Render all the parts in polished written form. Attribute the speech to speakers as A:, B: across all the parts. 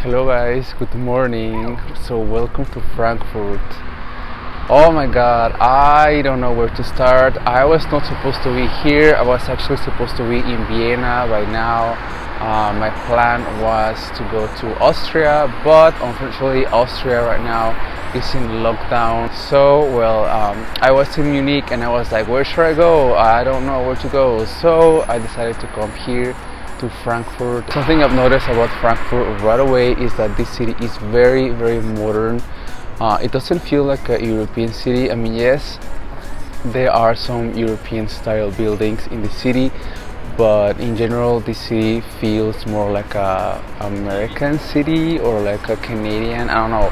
A: Hello guys, good morning. So welcome to Frankfurt. Oh my god, I don't know where to start. I was not supposed to be here. I was actually supposed to be in Vienna by now. My plan was to go to Austria, but unfortunately Austria right now is in lockdown. I was in Munich and I was like, where should I go? I don't know where to go. So I decided to come here to Frankfurt. Something I've noticed about Frankfurt right away is that this city is very, very modern. It doesn't feel like a European city. I mean, yes, there are some European style buildings in the city, but in general this city feels more like a American city or like a Canadian, I don't know.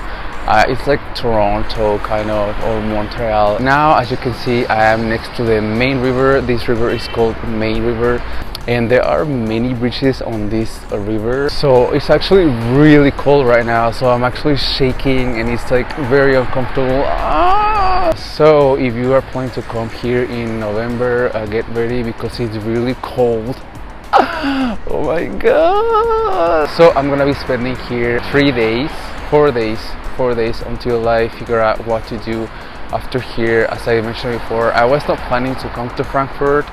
A: It's like Toronto kind of, or Montreal. Now as you can see, I am next to the main river. This river is called Main River and there are many bridges on this river, so it's actually really cold right now, so I'm actually shaking and it's like very uncomfortable. So if you are planning to come here in November, get ready because it's really cold. Oh my god. So I'm gonna be spending here 4 days until I figure out what to do after here. As I mentioned before, I was not planning to come to Frankfurt,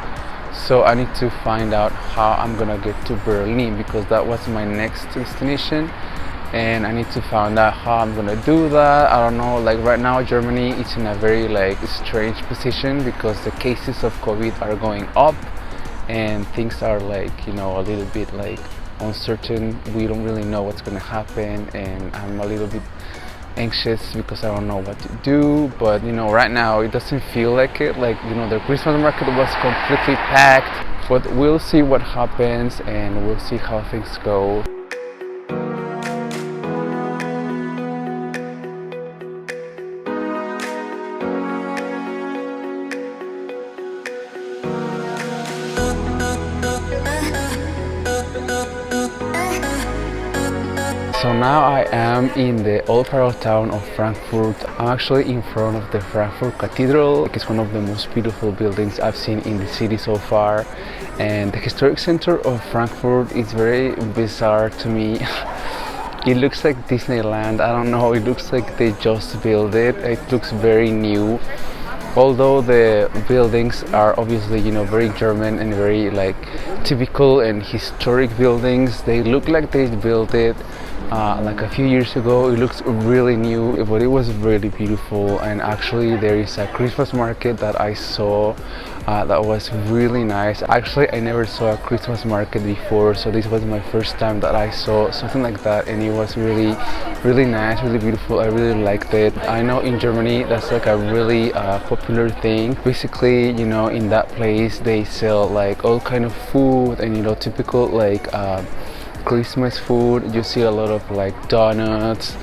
A: so I need to find out how I'm gonna get to Berlin because that was my next destination and I need to find out how I'm gonna do that. I don't know, like right now Germany is in a very like strange position because the cases of COVID are going up and things are like, you know, a little bit like uncertain. We don't really know what's gonna happen and I'm a little bit anxious because I don't know what to do. But you know, right now it doesn't feel like it, like, you know, the Christmas market was completely packed, but we'll see what happens and we'll see how things go. So now I am in the old part of town of Frankfurt. I'm actually in front of the Frankfurt Cathedral. It's one of the most beautiful buildings I've seen in the city so far. And the historic center of Frankfurt is very bizarre to me. It looks like Disneyland. I don't know, it looks like they just built it. It looks very new. Although the buildings are obviously, you know, very German and very like typical and historic buildings, they look like they built it like a few years ago. It looks really new, but it was really beautiful. And actually there is a Christmas market that I saw that was really nice. Actually I never saw a Christmas market before, so this was my first time that I saw something like that, and it was really nice, really beautiful. I really liked it. I know in Germany that's like a really popular thing. Basically, you know, in that place they sell like all kind of food and, you know, typical like Christmas food. You see a lot of like donuts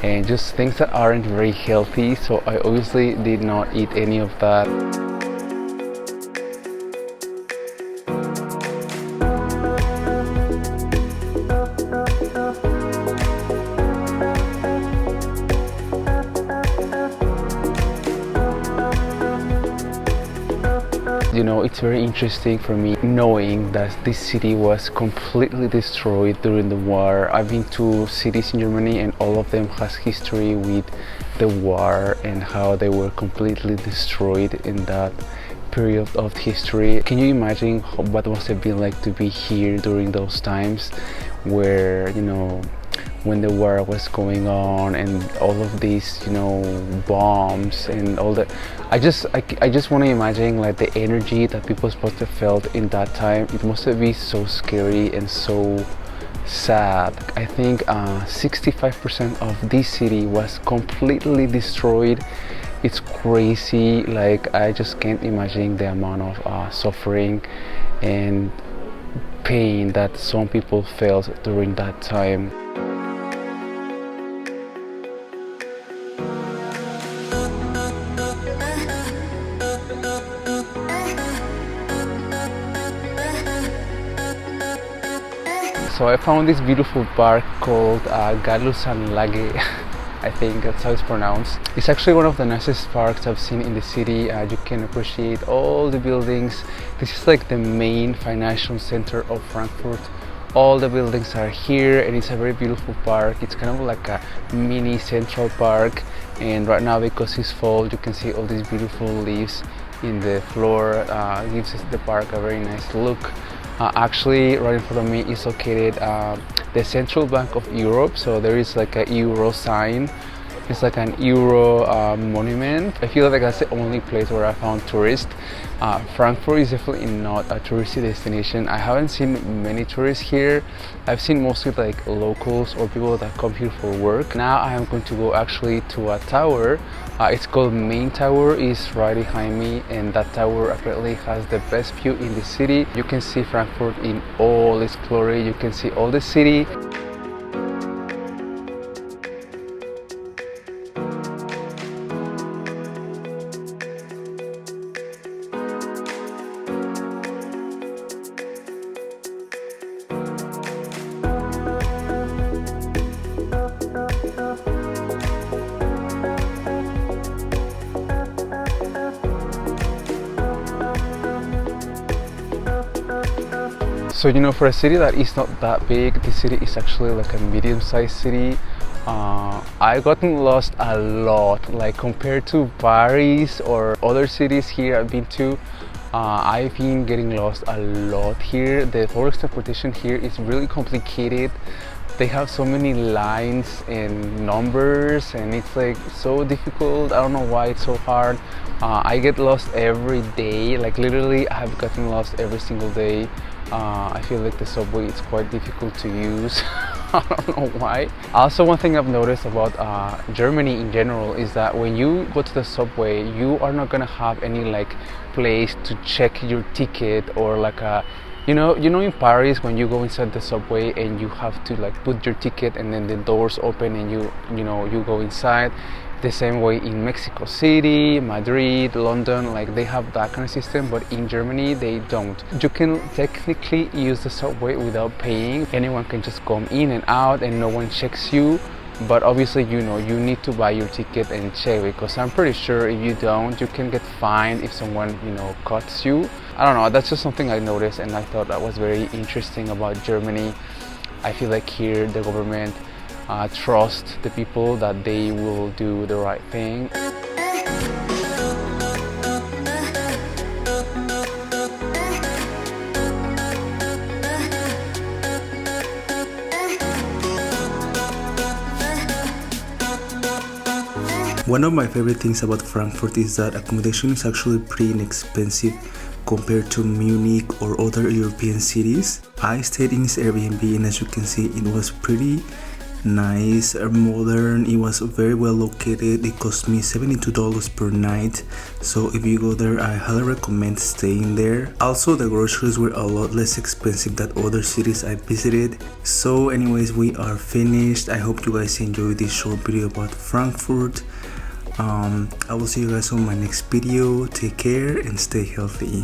A: and just things that aren't very healthy, so I obviously did not eat any of that. You know, it's very interesting for me knowing that this city was completely destroyed during the war. I've been to cities in Germany and all of them has history with the war and how they were completely destroyed in that period of history. Can you imagine what must have been like to be here during those times where, you know, when the war was going on and all of these, you know, bombs and all that. I just want to imagine like the energy that people supposed to have felt in that time. It must have been so scary and so sad. I think 65% of this city was completely destroyed. It's crazy. Like, I just can't imagine the amount of suffering and pain that some people felt during that time. So I found this beautiful park called Gallusanlage. I think that's how it's pronounced. It's actually one of the nicest parks I've seen in the city. You can appreciate all the buildings. This is like the main financial center of Frankfurt. All the buildings are here, and it's a very beautiful park. It's kind of like a mini Central Park, and right now because it's fall, you can see all these beautiful leaves in the floor. Gives the park a very nice look. Actually, right in front of me is located the Central Bank of Europe, so there is like a euro sign. It's like an euro monument. I feel like that's the only place where I found tourists. Frankfurt is definitely not a touristy destination. I haven't seen many tourists here. I've seen mostly like locals or people that come here for work. Now I am going to go actually to a tower. It's called Maintower. It's right behind me, and that tower apparently has the best view in the city. You can see Frankfurt in all its glory. You can see all the city. So you know, for a city that is not that big, the city is actually like a medium-sized city. I've gotten lost a lot, like compared to Paris or other cities here I've been to. I've been getting lost a lot here. The public transportation here is really complicated. They have so many lines and numbers, and it's like so difficult. I don't know why it's so hard. I get lost every day, like literally I have gotten lost every single day. I feel like the subway is quite difficult to use. I don't know why. Also, one thing I've noticed about Germany in general is that when you go to the subway, you are not gonna have any like place to check your ticket, or like a you know in Paris when you go inside the subway and you have to like put your ticket and then the doors open and you go inside. The same way in Mexico City, Madrid, London, like they have that kind of system, but in Germany they don't. You can technically use the subway without paying. Anyone can just come in and out and no one checks you, but obviously you need to buy your ticket and check, because I'm pretty sure if you don't, you can get fined if someone cuts you. I don't know, that's just something I noticed, and I thought that was very interesting about Germany. I feel like here the government trust the people that they will do the right thing.
B: One of my favorite things about Frankfurt is that accommodation is actually pretty inexpensive compared to Munich or other European cities. I stayed in this Airbnb, and as you can see, it was pretty nice, modern. It was very well located. It cost me $72 per night, so if you go there, I highly recommend staying there. Also, the groceries were a lot less expensive than other cities I visited. So anyways, we are finished. I hope you guys enjoyed this short video about Frankfurt. I will see you guys on my next video. Take care and stay healthy.